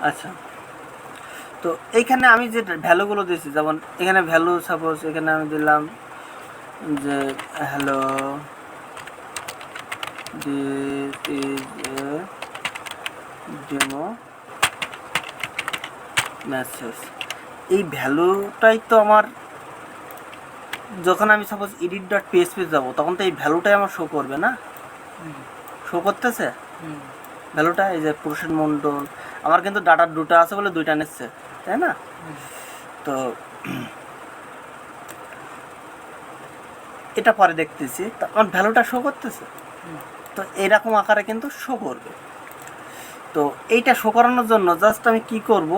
আচ্ছা, তো এইখানে আমি যে ভ্যালুগুলো দিয়েছি, যেমন এখানে ভ্যালু সাপোজ এখানে আমি দিলাম যে hello this is a demo message, এই ভ্যালুটাই তো আমার, যখন আমি সাপোজ edit.php যাবো তখন তো এই ভ্যালুটাই আমার শো করবে না, শো করতেছে ভ্যালুটা। এই যে প্রসেন মণ্ডল, আমার কিন্তু ডাটা দুটো আছে বলে দুইটা নিচ্ছে, তাই না? তো এটা পরে দেখতেছি, তো আমার ভ্যালুটা শো করতেছে, তো এইরকম আকারে কিন্তু শো করবে। তো এইটা শো করানোর জন্য জাস্ট আমি কি করব,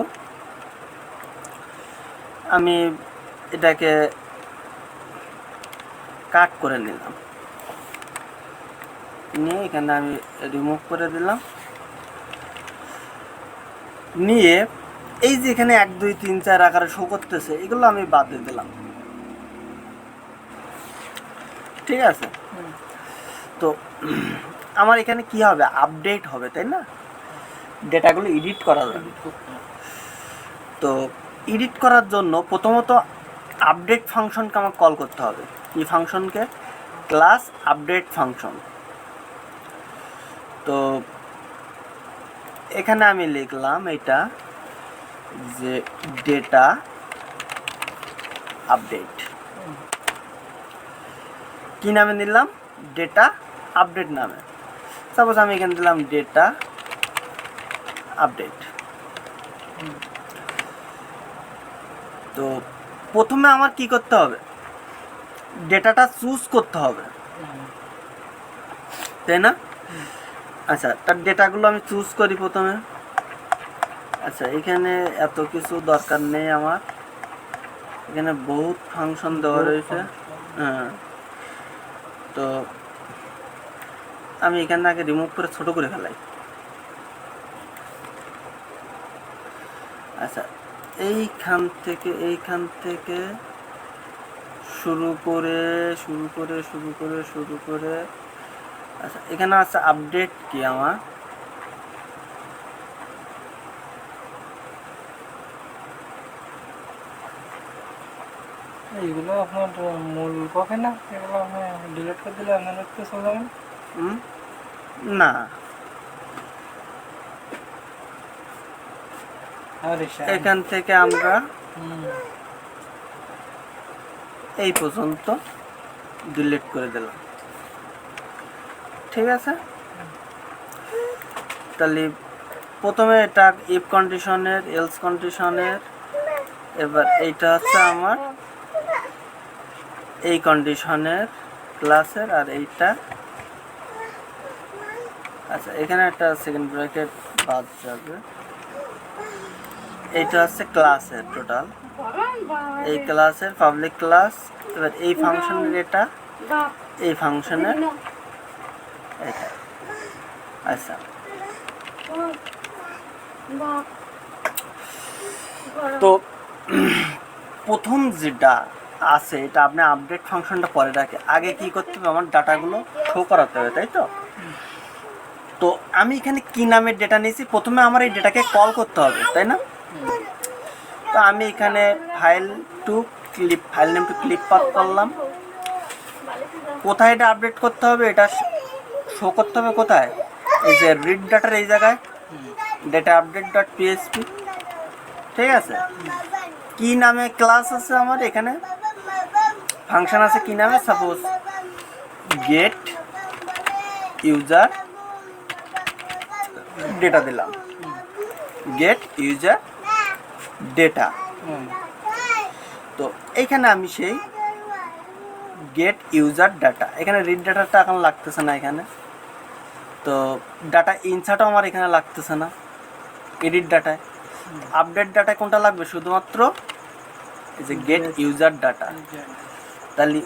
আমি এটাকে কাট করে নিলাম, নিয়ে এখানে আমি রিমুভ করে দিলাম, নিয়ে এই যে এখানে 1 2 3 4 আকারে শো করতেছে এগুলো আমি বাদ দিয়ে দিলাম, ঠিক আছে? তো আমার এখানে কি হবে, আপডেট হবে, তাই না? ডেটাগুলো এডিট করা যাবে। তো এডিট করার জন্য প্রথমত আপডেট ফাংশনকে আমার কল করতে হবে। কি ফাংশনকে? Class update function. তো এখানে আমি লিখলাম এটা যে ডেটা আপডেট, কি নামে নিলাম? ডেটা আপডেট নামে। সাপোজ আমি এখানে দিলাম ডেটা আপডেট। তো প্রথমে আমার কি করতে হবে, ডেটাটা চুজ করতে হবে, তাই না? আচ্ছা, তার ডেটাগুলো আমি চুজ করি প্রথমে। আচ্ছা, এখানে এত কিছু দরকার নেই আমার, এখানে বহুত ফাংশন দেওয়া রয়েছে। হ্যাঁ, তো আমি এখানে আগে রিমুভ করে ছোট করে ফেলাই। আচ্ছা, এইখান থেকে শুরু করে আচ্ছা, এখানে আছে আপডেট কি আমার, এইগুলো আপনার মূল কপি না, এগুলো আপনি ডিলিট করে দিলে আপনার চলে যাবেন না। এখান থেকে আমরা এই পর্যন্ত ডিলিট করে দিলাম, ঠিক আছে? তাহলে প্রথমে এটা ইফ কন্ডিশনের, এলস কন্ডিশনের, এবার এইটা হচ্ছে আমার এই কন্ডিশনের ক্লাসের, আর এইটা আচ্ছা এখানে একটা সেকেন্ড ব্র্যাকেট বাদ যাবে, এইটা হচ্ছে ক্লাসের টোটাল, এই ক্লাসের পাবলিক ক্লাস। এবার এই ফাংশনের এটা, এই ফাংশনের এটা। আচ্ছা, তো প্রথম যেটা আছে এটা আপনি আপডেট ফাংশনটা পরে রাখে, আগে কি করতে হবে, আমার ডাটাগুলো শো করাতে হবে, তাই তো? তো আমি এখানে কি নামের ডেটা নিয়েছি, প্রথমে আমার এই ডেটাকে কল করতে হবে, তাই না? তো আমি এখানে file name to clip path করলাম। কোথায় এটা আপডেট করতে হবে, এটা শো করতে হবে কোথায়, এই যে রিড ডাটার এই জায়গায়, ডেটা আপডেট ডট পিএইচপি, ঠিক আছে? কি নামে ক্লাস আছে আমার এখানে, ফাংশন আছে কি নামে, সাপোজ গেট ইউজার ডেটা দিলাম, গেট ইউজার ডেটা। তো এইখানে আমি সেই গেট ইউজার ডাটা, এখানে রিড ডাটাটা এখন লাগতেছে না এখানে, তো ডাটা ইনসার্টও আমার এখানে লাগতেছে না এডিট ডাটায়। আপডেট ডাটায় কোনটা লাগবে, শুধুমাত্র এই যে গেট ইউজার ডাটা। তাহলে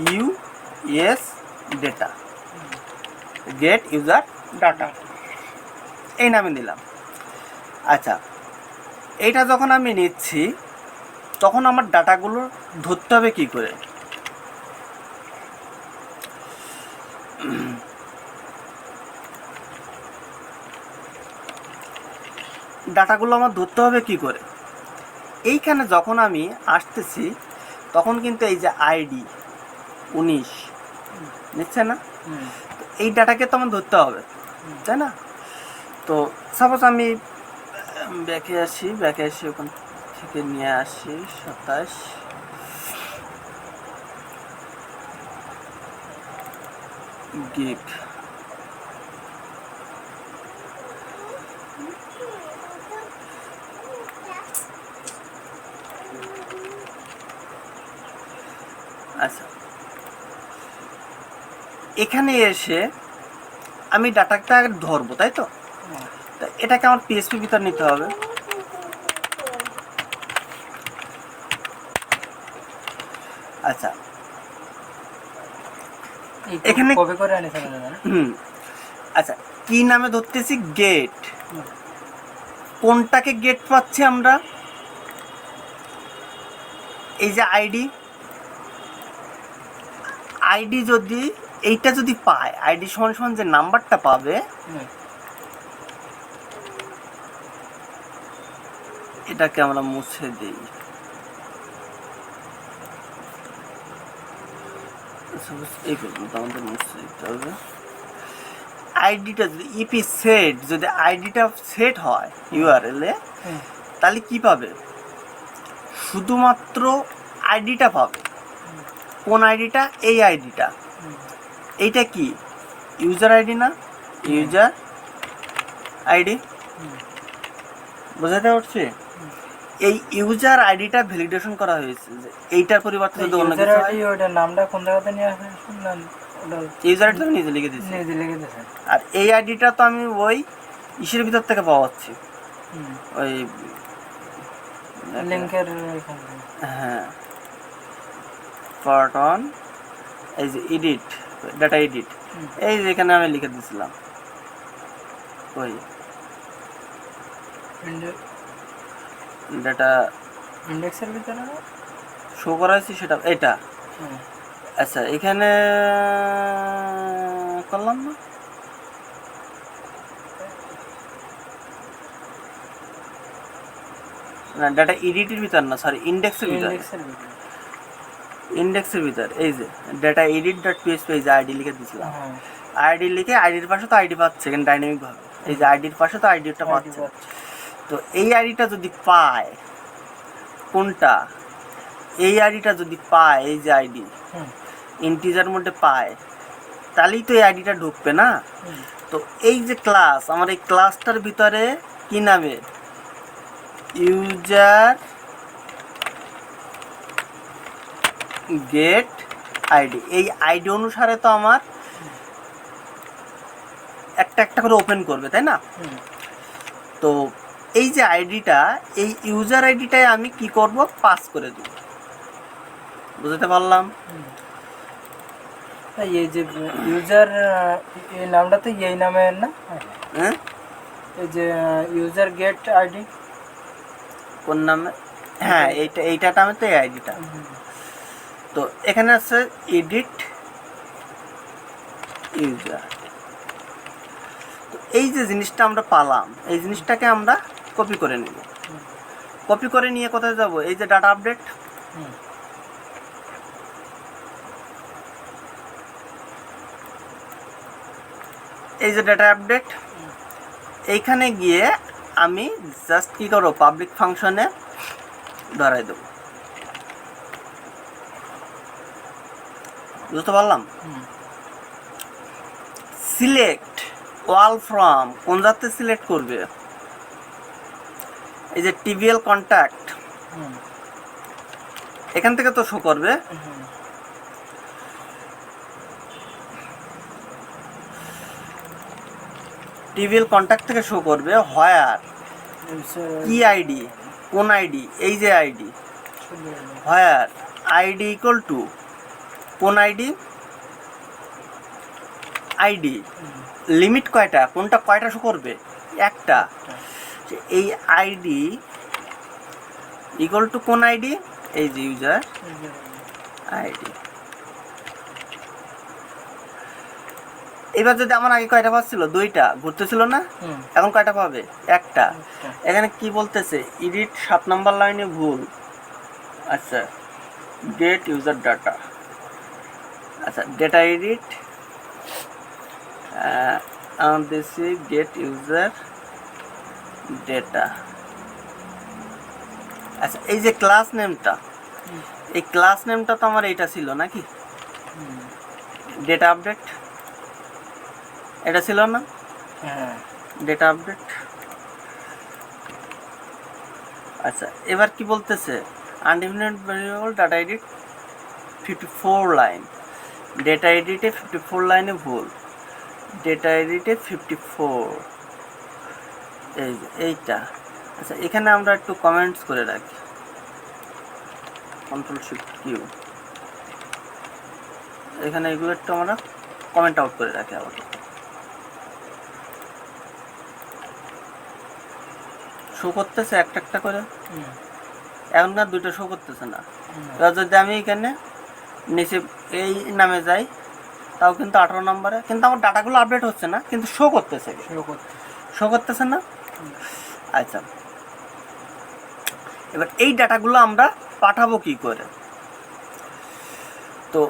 GUS data, get user data, এই নামে নিলাম। আচ্ছা, এইটা যখন আমি নিচ্ছি তখন আমার ডাটাগুলো ধরতে হবে কি করে, ডাটাগুলো আমার ধরতে হবে কি করে? এইখানে যখন আমি আসতেছি তখন কিন্তু এই যে আইডি 19 নিচ্ছে না, তো এই ডাটাকে তো আমার ধরতে হবে, তাই না? তো সাপোজ আমি ব্যাকে আসি ওখান থেকে নিয়ে আসি 27 গিগ। আচ্ছা, এখানে এসে আমি ডাটাটা ধরবো, তাই তো? তা এটাকে আমার পিএসপি ভিতর নিতে হবে। আচ্ছা, এখানে কপি করে আনি ফেলে দেবেন। আচ্ছা, কি নামে ধরতেছি? গেট। কোনটাকে গেট পাচ্ছি আমরা? এই যে আইডি যদি এইটা যদি পায়, আইডি সমান সমান যে নাম্বারটা পাবে, এটাকে আমরা মুছে দিই। এই পর্যন্ত আমাদের মুছে দিতে হবে। আইডিটা যদি ইপি সেট, যদি আইডিটা সেট হয় ইউআরএল এ, তাহলে কি পাবে? শুধুমাত্র আইডিটা পাবে। কোন আইডিটা? এই আইডিটা। এইটা কি ইউজার আইডি না? ইউজার আইডি, বুঝাতে পারছি? এই ইউজার আইডিটা ভ্যালিডেশন করা হয়েছে যে এইটার পরিবর্তে যদি অন্য কিছু হয়, ওটার নামটা কোন জায়গাতে নিয়ে আসেন? ইউজার আইডিটা নিজে লিখে দিচ্ছি, আর এই আইডিটা তো আমি ওই ইসের ভিতর থেকে পাওয়াচ্ছি, ওই লিংকের। হ্যাঁ, পার্টন, এই যে এডিট, ডাটা এডিট, এই যে এখানে আমি লিখে দিয়েছিলাম ওই ডাটা ইন্ডেক্সের ভিতরে শো করা হয়েছে সেটা, এটা। আচ্ছা, এখানে করলাম না, ডাটা এডিটের ভিতর না, সরি, ইন্ডেক্সের ভিতর। ইন্ডেক্সের ভিতর এই যে ডাটা এডিট ডট পিএইচপি, এই যে আইডি লিখে দিয়েছিলাম। আইডি লিখে আইডির পাশে তো আইডি পাচ্ছে এখানে ডাইনামিক ভাবে, এই যে আইডির পাশে তো আইডিটা পাচ্ছে। তো এই আইডিটা যদি পায়, কোনটা? এই আইডিটা যদি পায়, এই যে আইডি ইন্টিজার মধ্যে পায়, তাহলেই তো এই আইডিটা ঢুকবে না? তো এই যে ক্লাস, আমার এই ক্লাসটার ভিতরে কি নামে? User get ID. এই আইডি অনুসারে তো আমার একটা একটা করে ওপেন করবে, তাই না? তো এই যে আইডিটা, এই ইউজার আইডিটাই আমি কি করব? পাস করে দেব। বুঝতে পারলাম? এই যে ইউজার, এই নামটা তো এই নামের না? হ্যাঁ, এই যে ইউজার গেট আইডি কোন নামে? হ্যাঁ, এইটা নামে তো এই আইডিটা। তো এখানে আছে এডিট ইউজার। তো এই যে জিনিসটা আমরা পালাম, এই জিনিসটাকে আমরা কপি করে নিব। কপি করে নিয়ে কোথায় যাব? এই যে ডাটা আপডেট, এই যে ডাটা আপডেট, এইখানে গিয়ে আমি জাস্ট কি করব? পাবলিক ফাংশনে ধরাই দেব। বুঝতে পারলাম? সিলেক্ট ওয়াল ফ্রম, কোন জাতে সিলেক্ট করবে? এই যে টিভিএল কন্ট্যাক্ট, এখান থেকে তো শো করবে। টিভিএল কন্ট্যাক্ট থেকে শো করবে। হোয়ার, কি আইডি? কোন আইডি? এই যে ID. Where ID equal to কোন আইডি? আইডি লিমিট কয়টা? কোনটা কয়টা শো করবে? একটা। এই আইডি ইকুয়াল টু কোন আইডি? এই যে ইউজার আইডি। এবার যদি আমার আগে কয়টা পাচ্ছিল, 2টা ঘুরতেছিল না, হুম। এখন কয়টা পাবে, 1টা। আচ্ছা। এখানে কি বলতেছে, এডিট 7 নাম্বার লাইনে ভুল। আচ্ছা, গেট ইউজার ডাটা। আচ্ছা, data edit this is get user data. আচ্ছা, এই যে ক্লাস নেমটা, এই ক্লাস নেমটা তো আমার এইটা ছিল নাকি, হুম। ডেটা আপডেট, এটা ছিল না, হ্যাঁ। Data update. আচ্ছা, এবার কি বলতেছে, undefined variable data edit 54 line, data এডিটে 54 লাইনে ভুল, ডেটা এডিটে 54, এই যে এইটা। আচ্ছা, এখানে আমরা একটু কমেন্টস করে রাখি, Ctrl+Shift+Q, এখানে এগুলো একটু আমরা কমেন্ট আউট করে রাখি। আবার শো করতেছে একটা একটা করে, হুম। এখন না 2টা শো করতেছে না। হুম। এবার যদি আমি এখানে নিচে এই নামে যাই, তাও কিন্তু 18 নম্বরে, কিন্তু আমার ডাটাগুলো আপডেট হচ্ছে না, কিন্তু শো করতেছে, শুরু করতে। শো করতেছে না। আচ্ছা, এবার এই ডাটাগুলো আমরা পাঠাবো কি করে, তো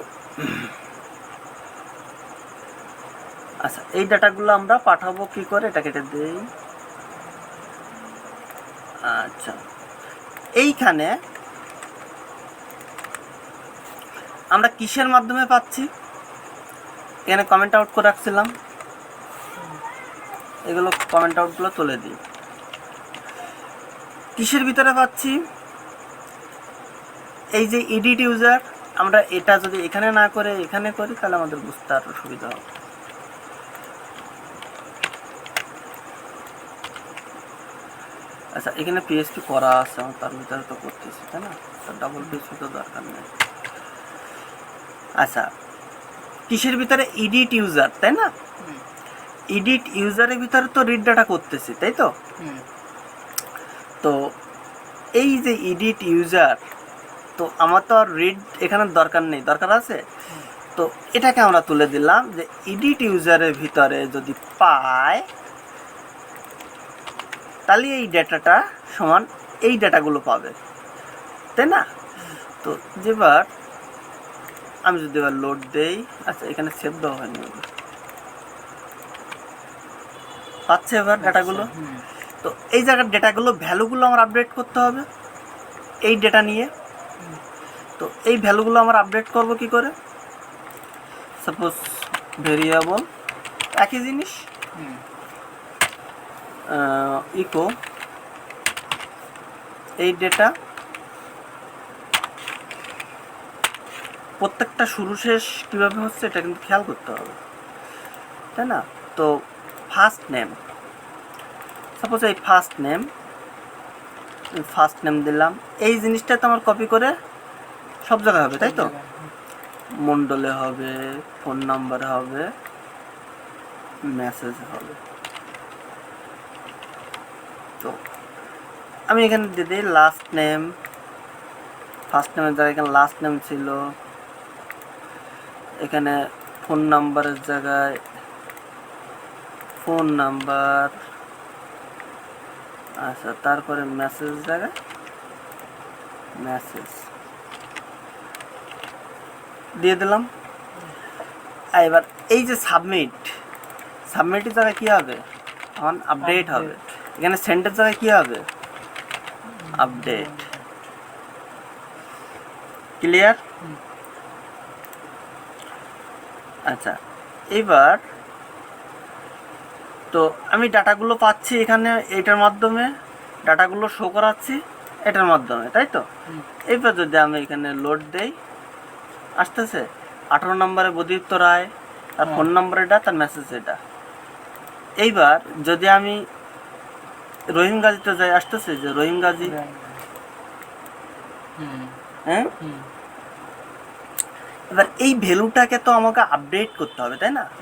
আচ্ছা, এই ডাটাগুলো আমরা পাঠাবো কি করে, এটা কেটে দেই। আচ্ছা, এইখানে আমরা কিসের মাধ্যমে পাচ্ছি, এখানে কমেন্ট আউট করে রাখছিলাম, এগুলো কমেন্ট আউটগুলো তুলে দিই। কিসের ভিতরে পাচ্ছি, এই যে এডিট ইউজার, আমরা এটা যদি এখানে না করে এখানে করি, তাহলে আমাদের বুঝতে আরো সুবিধা হবে। আচ্ছা, এখানে পিএইচপি করা আছে, আমার তার ভিতরে তো করতেছি, তাই না, তার ডাবল পিএইচপি তো দরকার নেই। আচ্ছা, কিসের ভিতরে, এডিট ইউজার, তাই না, এডিট ইউজারের ভিতরে তো রিড ডাটা করতেছি, তাই তো। তো এই যে এডিট ইউজার, তো আমার তো আর রিড এখানে দরকার নেই, দরকার আছে, তো এটাকে আমরা তুলে দিলাম যে এডিট ইউজারের ভিতরে যদি পায়, তাহলে এই ডেটাটা সমান এই ডেটাগুলো পাবে, তাই না। তো যেবার আমি যদি এবার লোড দেই, আচ্ছা এখানে সেভ দেওয়া হয়নি, পাচ্ছে এবার ডেটাগুলো। তো এই জায়গার ডেটাগুলো, ভ্যালুগুলো আমার আপডেট করতে হবে এই ডেটা নিয়ে। তো এই ভ্যালুগুলো আমরা আপডেট করব কি করে, সাপোজ ভেরিয়েবল, একই জিনিস, ইকো এই ডেটা, প্রত্যেকটা শুরু শেষ কীভাবে হচ্ছে এটা কিন্তু খেয়াল করতে হবে, তাই না। তো ফার্স্ট নেম, সাপোজ এই ফার্স্ট নেম দিলাম, এই জিনিসটা তো আমার কপি করে সব জায়গায় হবে, তাই তো, মন্ডলে হবে, ফোন নাম্বারে হবে, মেসেজ হবে। তো আমি এখানে দিয়ে দিই লাস্ট নেম, ফার্স্ট নেমের জায়গায় এখানে লাস্ট নেম ছিল, এখানে ফোন নাম্বারের জায়গায় ফোন নাম্বার, আচ্ছা তারপরে মেসেজ জায়গায় মেসেজ দিয়ে দিলাম। এবার এই যে সাবমিটের জায়গায় কী হবে, এখন আপডেট হবে, এখানে সেন্ডের জায়গায় কী হবে, আপডেট। ক্লিয়ার। আচ্ছা, এবার তো আমি ডাটাগুলো পাচ্ছি এখানে, এটার মাধ্যমে ডাটাগুলো শো করাচ্ছি এটার মাধ্যমে, তাই তো। এবার যদি আমি এখানে লোড দেই, আসতেছে 18 নম্বরে বদিত্য রায়, তার ফোন নম্বর এটা, তার মেসেজ এটা। এইবার যদি আমি রহিম গাজীতে যাই, আসতেছে যে রহিম গাজী, হ্যাঁ। এবার এই ভ্যালুটাকে তো আমাকে আপডেট করতে হবে, তাই না।